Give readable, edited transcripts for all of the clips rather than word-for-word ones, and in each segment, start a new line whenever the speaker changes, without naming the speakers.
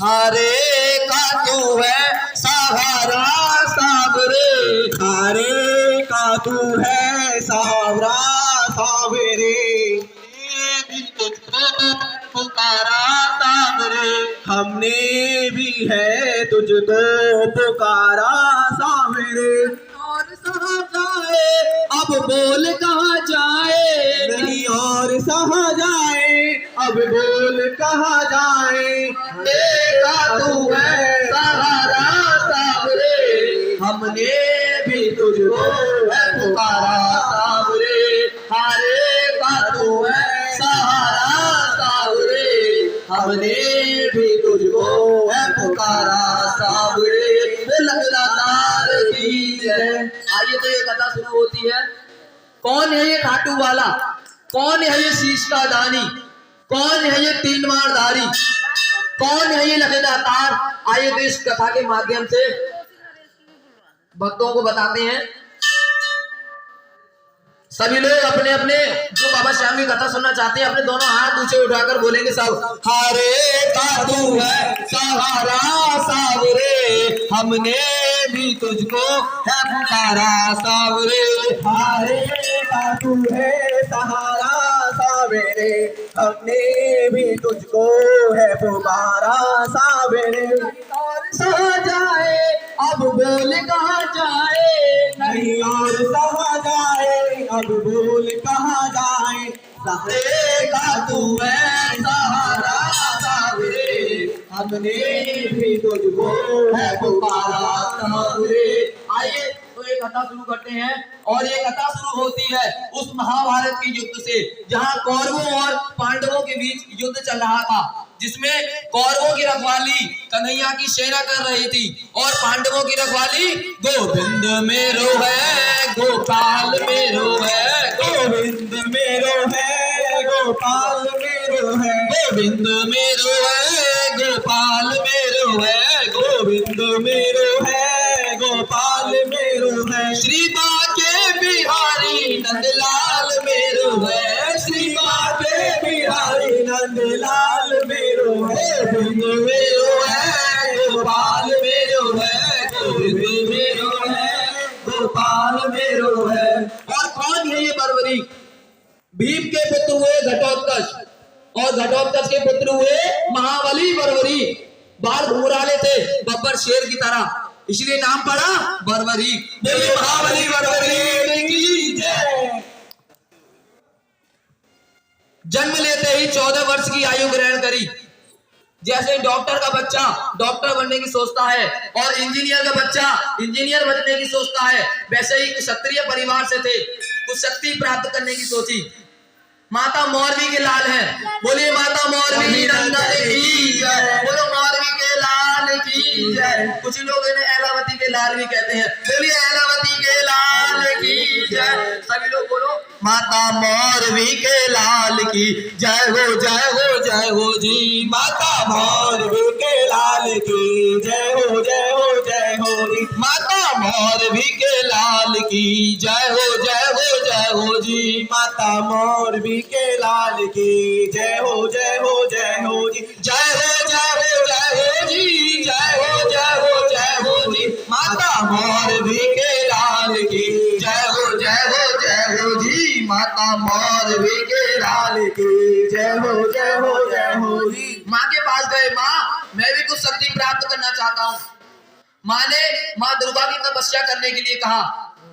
हारे का तू है सहारा सावरे,
हारे का तू है सहारा सावरे,
पुकारा सावरे,
हमने भी है तुझको पुकारा सावरे। और सहा जाए अब बोल कहाँ जाए, नहीं और सहा जाए अब बोल कहाँ जाए।
देखा तू है सहारा सावरे,
हमने भी तुझको है पुकारा सावरे,
हारे का तू है सहारा सावरे,
हमने भी तुझको है पुकारा सावरे।
लगातार की जय। आइए तो ये कथा शुरू होती है। कौन है ये खाटू वाला, कौन है ये शीश का दानी, कौन है ये तीन मारधारी, कौन है ये लगातार। आइए तो इस कथा के माध्यम से भक्तों को बताते हैं। सभी लोग अपने अपने जो बाबा श्याम की कथा सुनना चाहते हैं अपने दोनों हाथ ऊंचे उठाकर बोलेंगे सब।
हारे का तू है सहारा सावरे, हमने भी तुझको है पुकारा सावरे। हारे का तू है सहारा सावरे, हमने भी तुझको है पुकारा सावरे। और सहा जाए अब बोल कहाँ जाए, नहीं और सहा जाए अब बोल कहाँ जाए।
हारे का तू है सहारा सावरे,
हमने भी तुझको है पुकारा सावरे।
आइए तो ये कथा शुरू करते हैं। और ये कथा शुरू होती है उस महाभारत के युद्ध से, जहां कौरवों और पांडवों के बीच युद्ध चल रहा था, जिसमें कौरवों की रखवाली कन्हैया की सेना कर रही थी और पांडवों की रखवाली गोविंद मेरो है गोपाल मेरो है,
गोविंद मेरो है गोपाल मेरो है,
गोविंद मेरो है गोपाल मेरो है,
गोविंद मेरो है गोपाल मेरो है।
श्री बाके बिहारी नंदलाल मेरो है,
श्री बाके बिहारी नंदलाल मेरो है,
गोविंद मेरो है गोपाल मेरो है, गोविंद मेरो है
गोपाल मेरो है।
और कौन है ये बर्बरी? भीम के पुत्र हुए घटोत्कच और घटोत्कच के पुत्र हुए महाबली बर्बरी। बाल घुंघराले थे बब्बर शेर की तरह, इसलिए नाम पड़ा बर्बरी। बोलिए महाबली बर्बरी की जय। जन्म लेते ही 14 वर्ष की आयु ग्रहण करी। जैसे डॉक्टर का बच्चा डॉक्टर बनने की सोचता है और इंजीनियर का बच्चा इंजीनियर बनने की सोचता है, वैसे ही क्षत्रिय परिवार से थे, कुछ शक्ति प्राप्त करने की सोची। माता मौरवी के लाल है, बोलिए माता मौरवी नंदन की जय, बोलो मौरवी के लाल की जय। कुछ लोग इन्हें ऐलावती के लाल भी कहते हैं, बोलिए ऐलावती के लाल की जय। सभी लोग बोलो माता मौरवी के लाल की जय हो जय हो जय हो जी।
माता मौरवी के लाल की जय हो जय हो जय हो जी।
माता मौरवी के लाल की जय हो जय हो जय हो जी।
माता मौरवी के लाल की जय हो जय हो जय हो जी।
जय हो जय हो जय हो जी, जय हो जय हो जय हो जी। माता मौरवी के लाल की जय हो जय हो जी। माता मौरवी के लाल
की जय हो जी।
माँ के पास गए, माँ मैं भी कुछ शक्ति प्राप्त करना चाहता हूँ। माँ ने माँ दुर्गा की तपस्या करने के लिए कहा,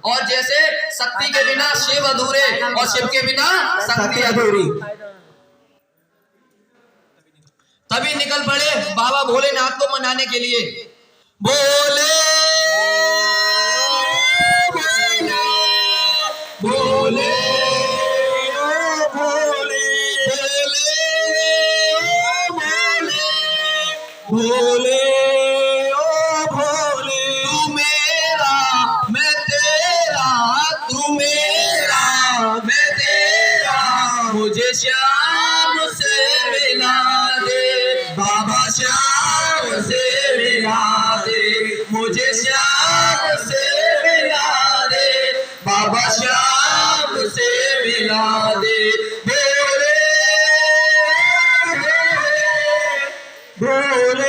और जैसे शक्ति के बिना शिव अधूरे और शिव के बिना शक्ति अधूरी। तभी निकल पड़े बाबा भोलेनाथ को मनाने के लिए। भोले भोले भोले भोले
भोले ओ भोले,
तू मेरा मैं तेरा, तू मेरा मैं तेरा, मुझे श्याम से मिला दे, बाबा श्याम से मिला दे, मुझे श्याम से मिला दे, बाबा श्याम से मिला दे। भोले
भोले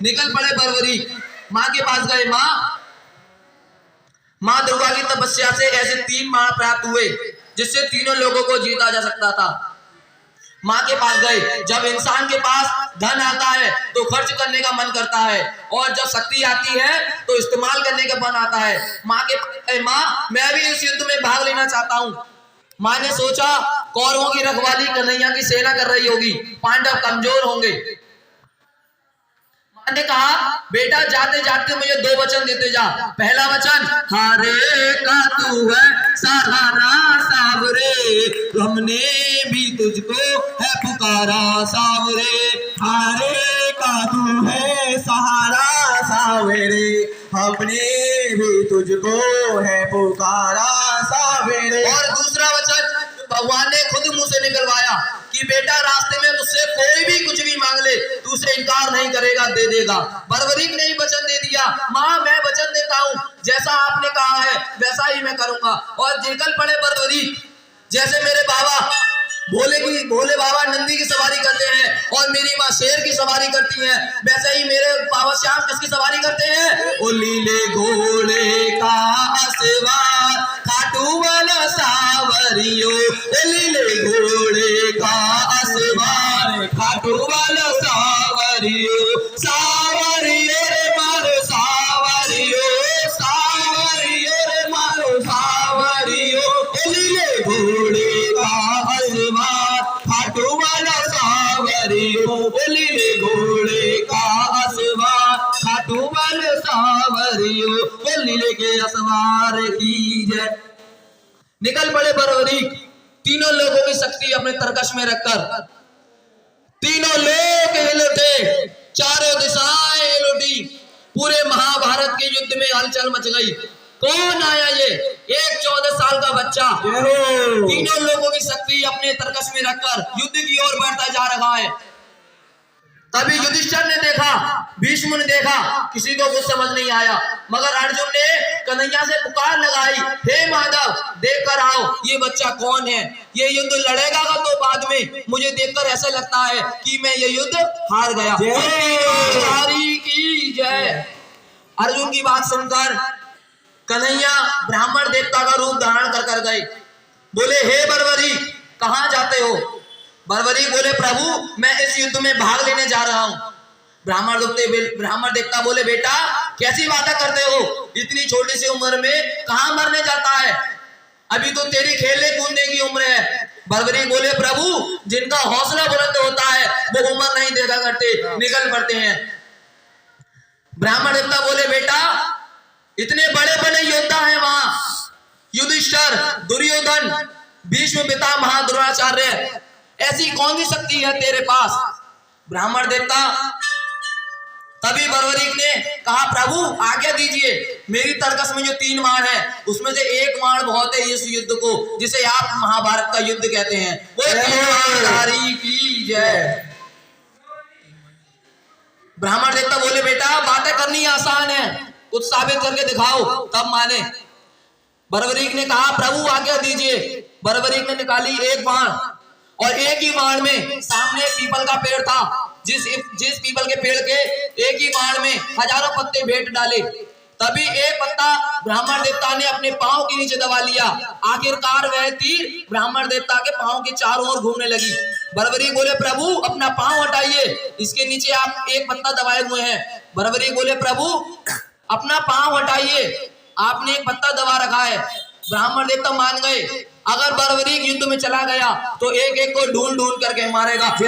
निकल पड़े बरबरी, माँ के पास गए। माँ दुर्गा की तपस्या से ऐसे 3 बाण प्राप्त हुए जिससे तीनों लोगों को जीता जा सकता था। माँ के पास गए। जब इंसान के पास धन आता है तो खर्च करने का मन करता है, और जब शक्ति आती है तो इस्तेमाल करने का मन आता है। माँ के पास गए, माँ मैं भी इस युद्ध में भाग लेना चाहता हूँ। माँ ने सोचा कौरवों की रखवाली कन्हैया की सेना कर रही होगी, पांडव कमजोर होंगे। माँ ने कहा बेटा जाते जाते मुझे 2 वचन देते जा। पहला वचन, हारे का तू है सहारा सावरे, हमने भी तुझको है पुकारा सावरे।
हारे का तू है सहारा सावरे, हमने भी तुझको है पुकारा सावरे।
और दूसरा वचन भगवान ने खुद मुंह से निकलवाया कि बेटा रास्ते में तुझसे कोई भी कुछ भी मांग ले, तू उसे इनकार नहीं करेगा, दे देगा। बरबरीक ने ही वचन दे दिया, माँ मैं वचन देता हूँ, जैसा आपने कहा है वैसा ही मैं करूंगा। और निकल पड़े बरबरीक। जैसे मेरे बाबा भोले बाबा नंदी की सवारी करते हैं और मेरी माँ शेर की सवारी करती है, वैसे ही मेरे बाबा श्याम किसकी सवारी करते हैं? ओ लीले घोड़े का असवार खाटू वाला सावरियो, लीले घोड़े का असवार खाटू वाला सावरियो, सावरियो रे मारो सावरियो, सावरियो रे मारो सावरियो, लीले घोड़े का असवार खाटू वाला सावरियो, लीले घोड़े का असवार खाटू वाला सावरियो, लीले के असवार की जय। निकल पड़े बरबरीक। तीनों लोगों की शक्ति अपने तरकश में रखकर तीनों लोग हिल उठे, चारों दिशाएं हिल उठी। पूरे महाभारत के युद्ध में हलचल मच गई। कौन आया ये? एक 14 साल का बच्चा तीनों लोगों की शक्ति अपने तरकश में रखकर युद्ध की ओर बढ़ता जा रहा है। तभी युधिष्ठिर ने देखा, भीष्म ने देखा, किसी को कुछ समझ नहीं आया, मगर अर्जुन ने कन्हैया से पुकार लगाई, हे माधव देख कर आओ ये बच्चा कौन है, ये युद्ध लड़ेगा का तो बाद में, मुझे देखकर ऐसा लगता है कि मैं ये युद्ध हार गया। की जय। अर्जुन की बात सुनकर कन्हैया ब्राह्मण देवता का रूप धारण कर गए। बोले हे बरबरी कहाँ जाते हो? बरबरी बोले प्रभु मैं इस युद्ध में भाग लेने जा रहा हूँ। ब्राह्मण देवता बोले बेटा कैसी बातें करते हो, इतनी छोटी सी उम्र में कहाँ मरने जाता है, अभी तो तेरी खेलने कूदने की उम्र है। बरबरी बोले प्रभु जिनका हौसला बुलंद होता है वो उम्र नहीं देखा करते, निकल पड़ते हैं। ब्राह्मण देवता बोले बेटा इतने बड़े बड़े योद्धा हैं वहां, युधिष्ठिर, दुर्योधन, भीष्म पितामह, द्रोणाचार्य, ऐसी कौन सी शक्ति है तेरे पास? ब्राह्मण देवता तभी बरबरीक ने कहा प्रभु आज्ञा दीजिए, मेरी तरकस में जो 3 बाण है उसमें से एक बाण बहुत है इस युद्ध को जिसे आप महाभारत का युद्ध कहते हैं, वो 3 बाणधारी की जय। ब्राह्मण देवता बोले बेटा बातें करनी आसान है, कुछ साबित करके दिखाओ तब माने। बरबरीक ने कहा प्रभु आज्ञा दीजिए। बरबरीक ने निकाली एक बाण और एक ही बाण में सामने पीपल का पेड़ था, जिस पीपल के पेड़ के एक ही बाण में हजारों पत्ते भेंट डाले। तभी एक पत्ता ब्राह्मण देवता ने अपने पांव के नीचे दबा लिया, आखिरकार वह तीर ब्राह्मण देवता के पांव के चारों ओर घूमने लगी। बरबरी बोले प्रभु अपना पांव हटाइए, इसके नीचे आप एक पत्ता दबाए हुए हैं। बरबरी बोले प्रभु अपना पांव हटाइए, आपने एक पत्ता दबा रखा है। ब्राह्मण देवता मान गए, अगर बरबरी युद्ध में चला गया तो एक एक को ढूंढ ढूंढ करके मारेगा। की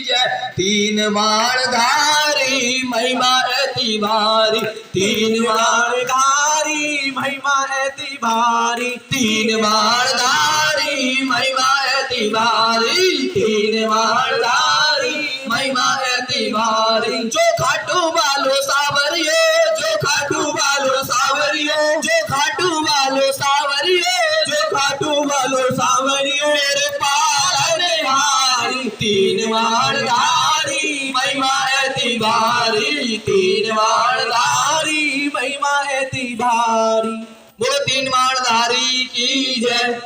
जय। 3 बाणधारी महिमा अति भारी, 3 बाणधारी महिमा अति भारी, 3 बाणधारी महिमा अति भारी, 3 बाणधारी महिमा अति भारी। जो खाटू वालो सावरियो, जो खाटू वालो सावरियो, जो खाटू वालो सावरियो, जो खाटू वालो सावरियो, मेरे पालने हारी। 3 बाणधारी महिमा अति भारी, 3 बाणधारी महिमा अति भारी। बोलो 3 बाणधारी की जय।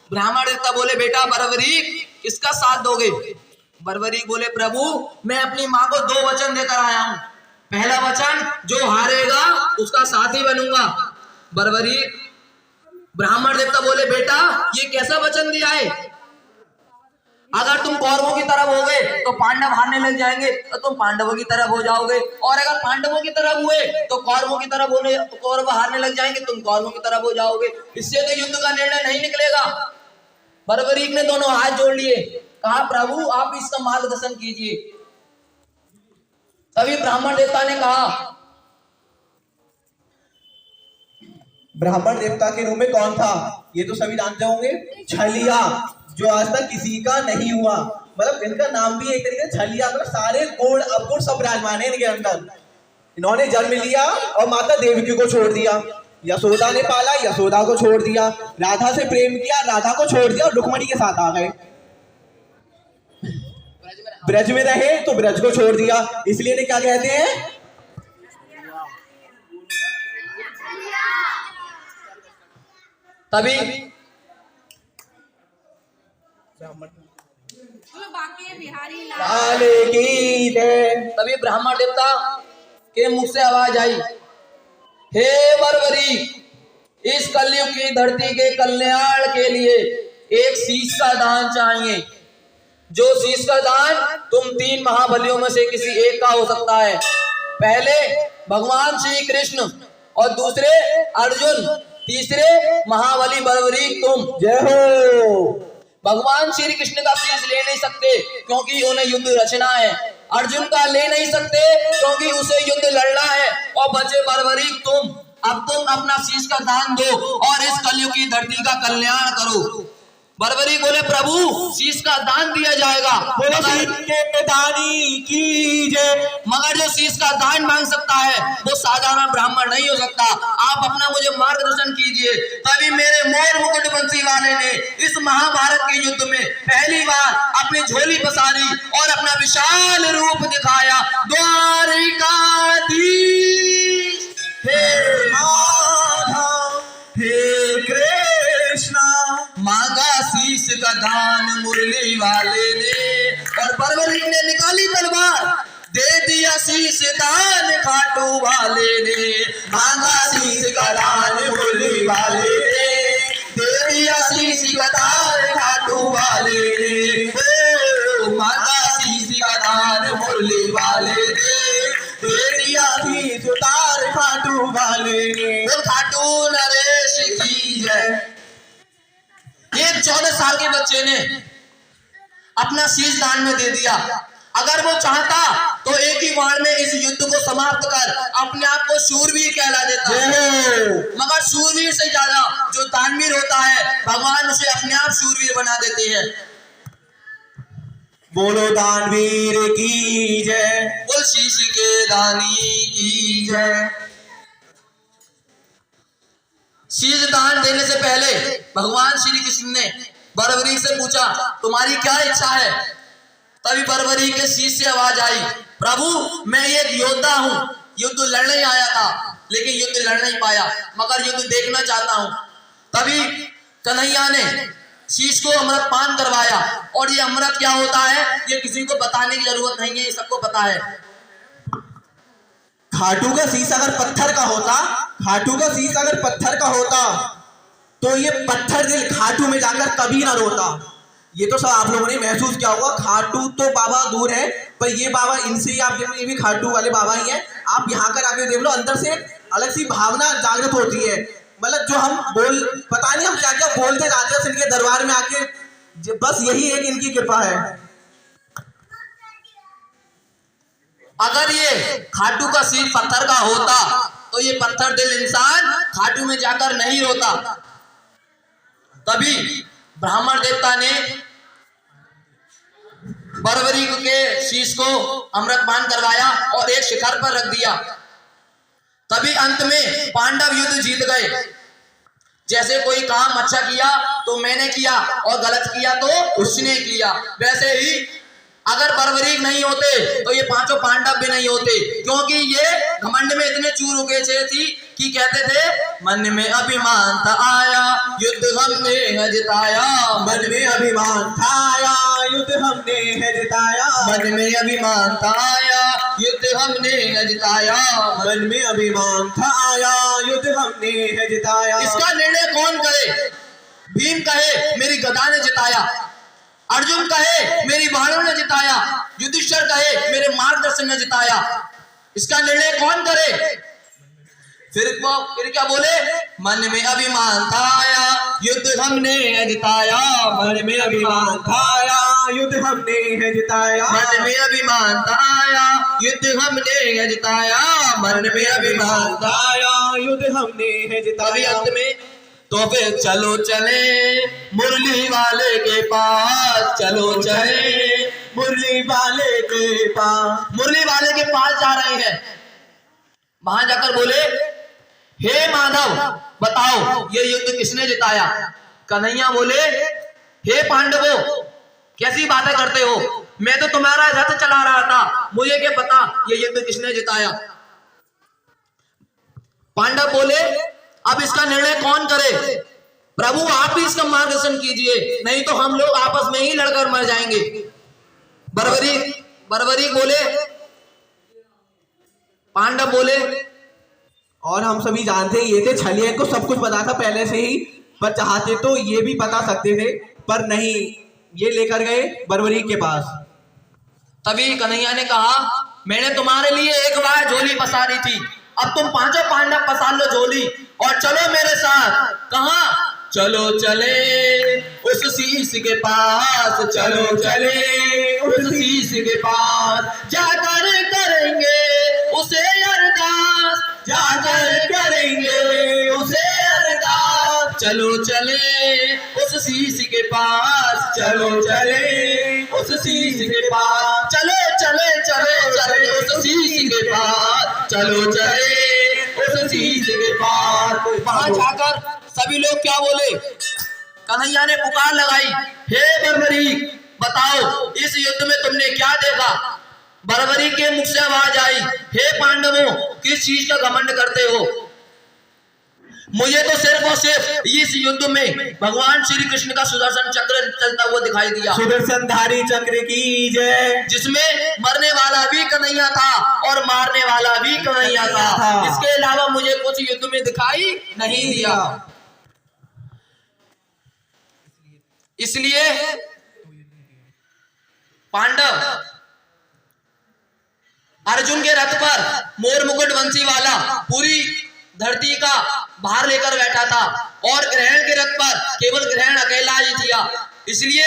ब्राह्मण देवता बोले बेटा बरबरी किसका साथ दोगे? बर्बरीक बोले प्रभु मैं अपनी माँ को 2 वचन देकर आया हूँ। पहला वचन जो हारेगा उसका साथी बनूंगा। बर्बरीक ब्राह्मण देवता बोले बेटा ये कैसा वचन दिया है? अगर तुम कौरवों की तरफ होगे तो पांडव हारने लग जाएंगे तो तुम पांडवों की तरफ हो जाओगे, और अगर पांडवों की तरफ हुए तो कौरवों की तरफ होने कौरव हारने लग जाएंगे, तुम कौरवों की तरफ हो जाओगे। इससे तो युद्ध का निर्णय नहीं निकलेगा। बर्बरीक ने दोनों हाथ जोड़ लिए, कहा प्रभु आप इसका मार्गदर्शन कीजिए। तभी ब्राह्मण देवता ने कहा,
ब्राह्मण देवता के रूप में कौन था ये तो सभी जानते होंगे, छलिया, जो आज तक किसी का नहीं हुआ। मतलब इनका नाम भी एक तरीके से छलिया, मतलब सारे गुण अवगुण सब विराजमान है इनके अंदर। इन्होंने जन्म लिया और माता देवकी को छोड़ दिया, यशोदा ने पाला, यशोदा को छोड़ दिया, राधा से प्रेम किया, राधा को छोड़ दिया और रुक्मणी के साथ आ गए। ब्रज में रहे तो ब्रज को छोड़ दिया, इसलिए इन्हें क्या कहते हैं?
तभी
लाल की जय।
तभी ब्राह्मण देवता के मुख से आवाज आई, हे बर्बरीक इस कलयुग की धरती के कल्याण के लिए एक शीश का दान चाहिए। जो शीश का दान तुम 3 महाबलियों में से किसी एक का हो सकता है। पहले भगवान श्री कृष्ण और दूसरे अर्जुन, तीसरे महाबली बर्बरीक तुम।
जय हो।
भगवान श्री कृष्ण का शीश ले नहीं सकते क्योंकि उन्हें युद्ध रचना है, अर्जुन का ले नहीं सकते क्योंकि उसे युद्ध लड़ना है, और बचे बर्बरीक तुम। अब तुम अपना शीश का दान दो और इस कलयुग की धरती का कल्याण करो। बर्बरीक बोले प्रभु शीश का दान दिया जाएगा, मगर जो शीश का दान मांग सकता है वो साधारण ब्राह्मण नहीं हो सकता। आप अपना मुझे मार्गदर्शन कीजिए। तभी मेरे मोर मुकुट बंसी वाले ने इस महाभारत के युद्ध में पहली बार अपनी झोली पसारी और अपना विशाल रूप दिखाया। द्वारिकाधीश
हे माधव हे कृष्णा,
मांगा शीश का दान मुरली वाले ने, और बर्बरीक ने निकाली तलवार, दे दिया शीश दान खाटू वाले ने। मांगा शीश का दान मुरली वाले ने, दे दिया शीश का दान खाटू वाले ने। मांगा शीश का दान मुरली वाले ने, दे दिया शीश दान खाटू वाले ने। खाटू नरेश की जय। एक 14 साल के बच्चे ने अपना शीश दान में दे दिया। अगर वो चाहता तो एक ही वार में इस युद्ध को समाप्त कर अपने आप को शूरवीर कहला देता है, मगर शूरवीर से ज्यादा जो दानवीर होता है भगवान उसे अपने आप शूरवीर बना देते हैं।
बोलो दानवीर की जय,
बोल शीश के दानी की जय। शीश दान देने से पहले भगवान श्री कृष्ण ने बर्बरीक से पूछा तुम्हारी क्या इच्छा है? तभी बर्बरीक के शीश से आवाज आई, प्रभु मैं एक योद्धा हूँ, युद्ध लड़ने आया था लेकिन युद्ध लड़ नहीं पाया, मगर युद्ध देखना चाहता हूँ। तभी कन्हैया ने शीश को अमृत पान करवाया, और ये अमृत क्या होता है ये किसी को बताने की जरूरत नहीं है, ये सबको पता है।
खाटू का शीश अगर पत्थर का होता, खाटू का शीश अगर पत्थर का होता तो ये पत्थर दिल खाटू में जाकर कभी ना रोता। ये तो सब आप लोगों ने महसूस किया होगा। खाटू तो बाबा दूर है, पर ये बाबा इनसे ही आप देखो, ये भी खाटू वाले बाबा ही हैं। आप यहाँ कर आके देख लो, अंदर से अलग सी भावना जागृत होती है। मतलब जो हम पता नहीं हम क्या क्या बोलते जाते हैं इनके दरबार में आके, बस यही एक इनकी कृपा है।
अगर ये खाटू का शीश पत्थर का होता तो ये पत्थर दिल इंसान खाटू में जाकर नहीं रोता। तभी ब्राह्मण देवता ने बर्बरीक के शीश को अमृत पान करवाया और एक शिखर पर रख दिया। तभी अंत में पांडव युद्ध जीत गए। जैसे कोई काम अच्छा किया तो मैंने किया और गलत किया तो उसने किया, वैसे ही अगर बर्बरीक नहीं होते तो ये 5 पांडव भी नहीं होते, क्योंकि ये घमंड में इतने चूर हो गए थे कि कहते थे मन में अभिमान था आया युद्ध हमने है जिताया,
मन में अभिमान था आया युद्ध हमने है जिताया,
मन में अभिमान था आया युद्ध हमने है जिताया,
मन में अभिमान था आया युद्ध हमने है जिताया।
इसका निर्णय कौन करे? भीम कहे मेरी गदा ने जिताया, अर्जुन कहे मेरी बाणों ने जिताया, युधिष्ठिर कहे मेरे मार्गदर्शन ने जिताया। इसका निर्णय कौन करे? फिर क्या बोले? मन में अभिमान था आया युद्ध हमने है जिताया,
मन में अभिमान था आया युद्ध हमने है जिताया,
मन में अभिमान था आया युद्ध हमने है जिताया, मन में अभिमान था
आया युद्ध हमने है
अभी
जिताया।
अंत में तो फिर चलो चले मुरली वाले के पास, चलो चले
मुरली वाले के पास,
मुरली वाले के पास जा रहे हैं। वहां जाकर बोले हे माधव बताओ ये युद्ध किसने जिताया? कन्हैया बोले हे पांडवों कैसी बातें करते हो, मैं तो तुम्हारा रथ चला रहा था, मुझे क्या पता ये युद्ध किसने जिताया। पांडव बोले अब इसका निर्णय कौन करे? प्रभु आप ही इसका मार्गदर्शन कीजिए, नहीं तो हम लोग आपस में ही लड़कर मर जाएंगे। बर्बरी बोले, पांडव बोले
और हम सभी जानते हैं ये थे छलिए को सब कुछ पता था पहले से ही, पर चाहते तो ये भी पता सकते थे पर नहीं, ये लेकर गए बर्बरी के पास।
तभी कन्हैया ने कहा मैंने तुम्हारे लिए एक बार झोली पसारी थी, अब तुम पांचों पांडव पसार लो झोली और चलो मेरे साथ। कहाँ? चलो चले उस शीश के पास, चलो चले उस शीश के पास, जाकर करेंगे उसे अरदास, जाकर करेंगे उसे अरदास। चलो चले उस शीश के पास, चलो चले उस शीश के पास, चलो चले चले चले उस शीश के पास, चलो चले उस शीश के पास। वहां जाकर सभी लोग क्या बोले? कन्हैया ने पुकार लगाई हे बर्बरी बताओ इस युद्ध में तुमने क्या देखा? बर्बरी के मुख से आवाज आई हे पांडवों किस चीज का घमंड करते हो? मुझे तो सिर्फ और सिर्फ इस युद्ध में भगवान श्री कृष्ण का सुदर्शन चक्र चलता हुआ दिखाई दिया,
सुदर्शनधारी चक्र की जय,
जिसमें मरने वाला भी कन्हैया था और मारने वाला भी कन्हैया था। इसके अलावा मुझे कुछ युद्ध में दिखाई नहीं दिया। इसलिए पांडव अर्जुन के रथ पर मोर मुकुट वंशी वाला पूरी धरती का भार लेकर बैठा था और ग्रहण के रथ पर केवल ग्रहण अकेला ही था, इसलिए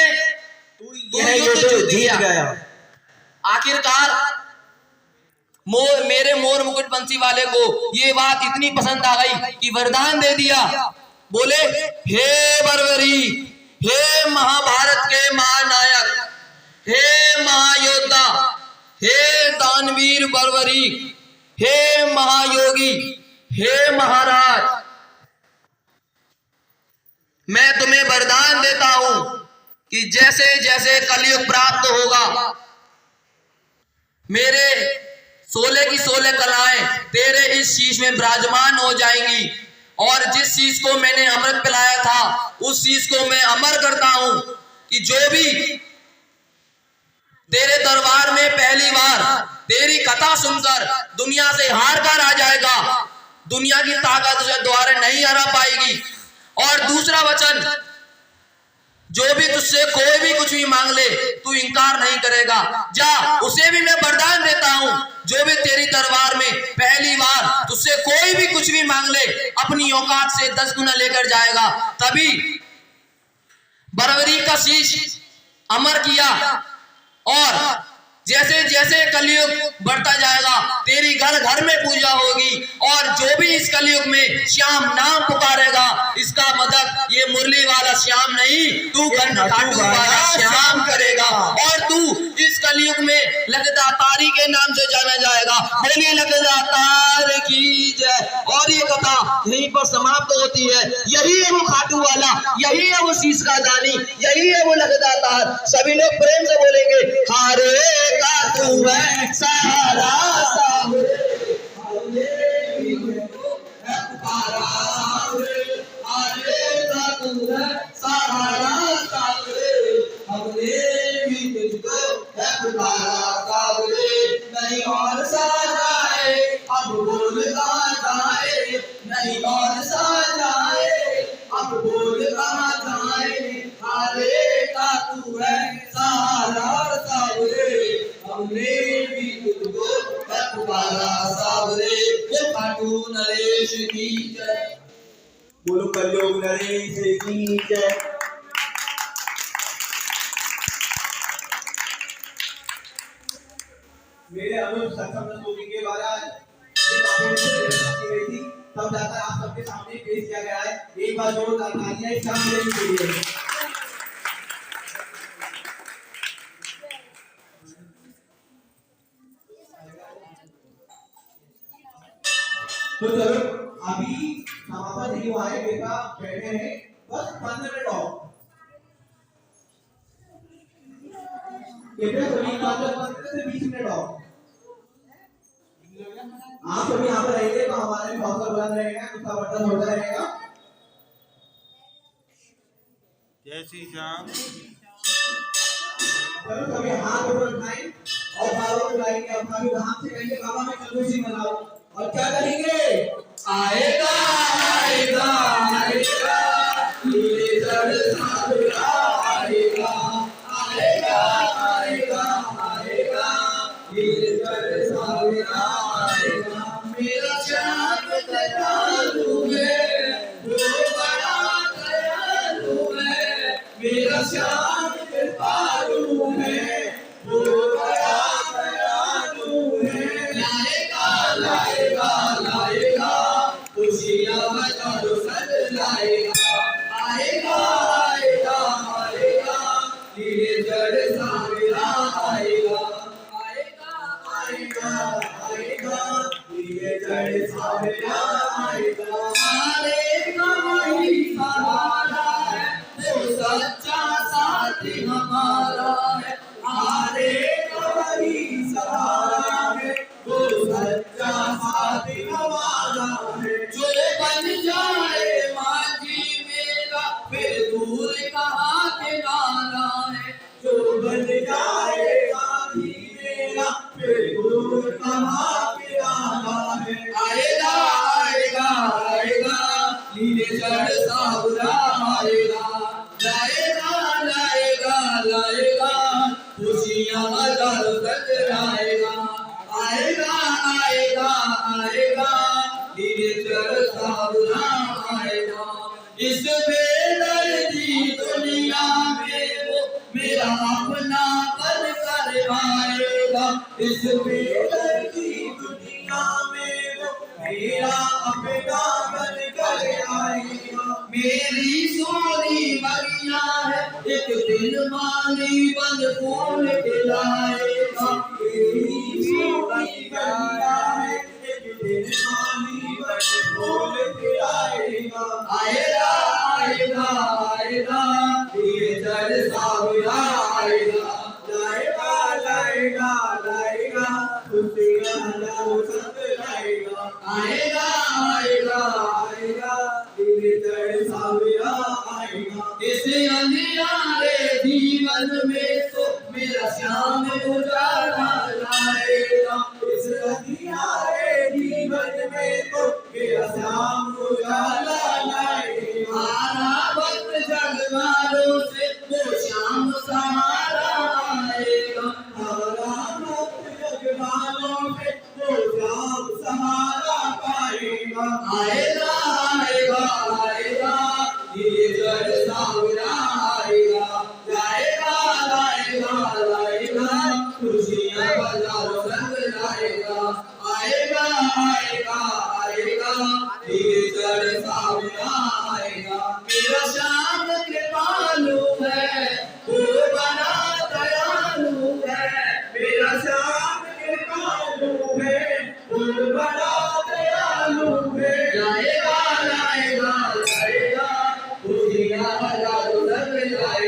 यह युद्ध जीत गया।
आखिरकार मेरे मोर मुकुट वंशी वाले को ये बात इतनी पसंद आ गई कि वरदान दे दिया। बोले हे बर्बरी, हे महाभारत के महानायक, हे महायोद्धा, हे दानवीर बर्बरी, हे महायोगी, हे महाराज, मैं तुम्हें वरदान देता हूं कि जैसे जैसे कलयुग प्राप्त होगा मेरे 16 की 16 कलाएं तेरे इस शीश में विराजमान हो जाएंगी और जिस शीश को मैंने अमृत पिलाया था उस शीश को मैं अमर करता हूं कि जो भी तेरे दरबार में पहली बार तेरी कथा सुनकर दुनिया से हार कर आ जाएगा, दुनिया की ताकत उसे द्वारा नहीं हरा पाएगी। और दूसरा वचन, जो भी तुझसे कोई भी कुछ भी मांग ले तू इनकार नहीं करेगा, जा उसे भी मैं वरदान देता हूं जो भी तेरी दरबार में पहली बार तुझसे कोई भी कुछ भी मांग ले अपनी औकात से 10 गुना लेकर जाएगा। तभी बर्बरी का शीश अमर किया और जैसे जैसे कलयुग बढ़ता जाएगा तेरी घर घर में पूजा होगी और जो भी इस कलयुग में श्याम नाम पुकारेगा इसका मतलब ये मुरली वाला श्याम नहीं, तू खाटू वाला श्याम करेगा और तू इस कलयुग में लगदातारी के नाम से जाना जाएगा। बोलिए लगदातार की जय। और ये कथा यहीं पर समाप्त होती है। यही है वो खाटू वाला, यही है वो शीश का दानी, यही है वो लगदातार। सभी लोग प्रेम से बोलेंगे हारे का तू है सहारा। तू है सहारा सावरे, हमने भी तुझको है पुकारा सावरे, नहीं और साजाए अब बोल कहाँ जाए, नहीं और साजाए अब बोल कहाँ जाए, हारे का तू है सहारा सावरे, हमने भी तुझको है पुकारा सावरे। ये खाटू नरेश की जय।
बोलो कलयुग नरेश की जय। मेरे अनुज सक्षम रसूली के द्वारा ये बातें की गई थी, तब जाकर आप सबके सामने पेश किया गया है। एक बार जोरदार तालियां इस काम के लिए। तो चलो अभी समापन नहीं हुआ है, बेटा बैठे हैं बस 15 मिनट और। बेटा सभी 15 से 20 मिनट और आप सभी यहाँ पर रहेंगे तो हमारे हौसला बुलंद रहेगा, गुस्सा बर्दाश्त होता रहेगा।
जय श्री श्याम।
चलो सभी हाथ ऊपर उठाएं और बाबा को बुलाएंगे। अपना भी धाम से कहेंगे बाबा मैं चंदू सिंह बनाओ, और क्या करेंगे?
आएगा आएगा आएगा नीले जड़ सावरा आएगा, आएगा आएगा आएगा नीले जड़ सावरा आएगा, मेरा श्याम दयालु है वो बड़ा दयालु है, मेरा श्याम कृपालु है वो बड़ा दयालु है, लाएगा लाएगा लाएगा खुशियाँ बचाओ सब लाएगा, आएगा आएगा आएगा नीले जड़ सावरा आएगा, आएगा आएगा आएगा नीले जड़ सावरा आएगा, आएगा वही सहारा है वो सच्चा साथी हमारा है, आएगा वही सहारा है वो सच्चा साथी हमारा है, जो बन जाए मांझी मेरा फिर दूर कहाँ किनारा है, जो बन जाए मांझी मेरा फिर दूर कहाँ किनारा है, आएगा आएगा आएगा नीले जड़ सावरा आएगा, लाएगा लाएगा लाएगा खुशियाँ हजारों तक लाएगा, आएगा आएगा आएगा नीले जड़ सावरा आएगा, इस बेदर्दी दुनिया में वो मेरा अपना बन कर आएगा, इस बेदर्दी दुनिया में वो मेरा अपना बन कर आएगा, मेरी सोनी बगिया है एक दिन माली बन फूल खिलाएगा, मेरी सोनी बगिया है एक दिन माली बन फूल खिलाएगा, आएगा आएगा आएगा ये जड़ सावरा आएगा, लाएगा लाएगा लाएगा खुशियाँ हजारों सब लाएगा, आएगा आएगा आएगा ये जड़ सावरा आएगा, इस अंधियारे जीवन में तो मेरा श्याम उजाला लाएगा, इस अंधियारे जीवन में तो मेरा श्याम उजाला लाएगा, आना भक्त जगवालों से वो श्याम सहारा आएगा, आना भक्त जगवालों से वो श्याम सहारा पाएगा, आएगा आएगा आएगा ये जड़ सावरा आएगा, लाएगा लाएगा लाएगा खुशियाँ बाजारों रंग लाएगा, आएगा आएगा आएगा ये जड़ सावरा आएगा, मेरा श्याम कृपालु है वो बड़ा दयालु है, मेरा श्याम कृपालु है वो बड़ा दयालु है, लाएगा लाएगा लाएगा खुशियाँ हजारों रंग लाएगा।